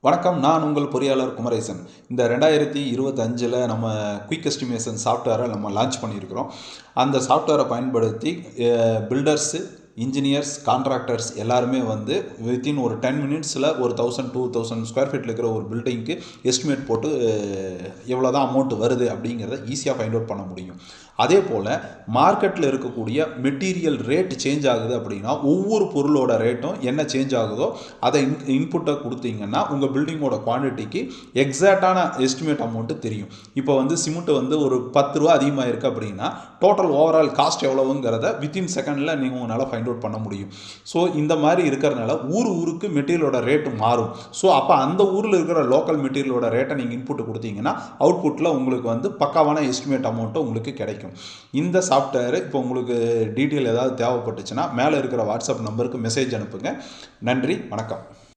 வணக்கம். நான் உங்கள் பொறியாளர் குமரேசன். இந்த 2025ல் நம்ம குயிக் எஸ்டிமேஷன் சாஃப்ட்வேரை நம்ம லான்ச் பண்ணியிருக்கிறோம். அந்த சாஃப்ட்வேரை பயன்படுத்தி பில்டர்ஸு, இன்ஜினியர்ஸ், கான்ட்ராக்டர்ஸ் எல்லாருமே வந்து வித்தின் ஒரு 10 மினிட்ஸில் ஒரு 1000-2000 ஸ்கொயர் ஃபீட்டில் இருக்கிற ஒரு பில்டிங்க்கு எஸ்டிமேட் போட்டு எவ்வளோ தான் அமௌண்ட் வருது அப்படிங்கிறத ஈஸியாக ஃபைண்ட் அவுட் பண்ண முடியும். அதே போல் மார்க்கெட்டில் இருக்கக்கூடிய மெட்டீரியல் ரேட் சேஞ்ச் ஆகுது அப்படின்னா ஒவ்வொரு பொருளோட ரேட்டும் என்ன சேஞ்ச் ஆகுதோ அதை இன்புட்டை கொடுத்தீங்கன்னா உங்கள் பில்டிங்கோட குவான்டிட்டிக்கு எக்ஸாக்டான எஸ்டிமேட் அமௌண்ட்டு தெரியும். இப்போ வந்து சிமெண்ட் வந்து ஒரு 10 ரூபா அதிகமாக இருக்குது அப்படின்னா டோட்டல் ஓவரால் காஸ்ட் எவ்வளவுங்கிறத வித்தின் செகண்டில் நீங்கள் உங்களால் ஃபைண்ட் அவுட் பண்ண முடியும். ஸோ இந்த மாதிரி இருக்கிறதுனால ஊருக்கு மெட்டீரியலோட ரேட்டு மாறும். ஸோ அப்போ அந்த ஊரில் இருக்கிற லோக்கல் மெட்டீரியலோட ரேட்டை நீங்கள் இன்புட் கொடுத்தீங்கன்னா அவுட்புட்டில் உங்களுக்கு வந்து பக்காவான எஸ்டிமேட் அமௌண்ட்டு உங்களுக்கு கிடைக்கும். இந்த சாஃப்ட்வேர் இப்போ உங்களுக்கு டீட்டெயில் ஏதாவது தேவைப்பட்டுச்சுன்னா மேலே இருக்கிற வாட்ஸ்அப் நம்பருக்கு மெசேஜ் அனுப்புங்க. நன்றி, வணக்கம்.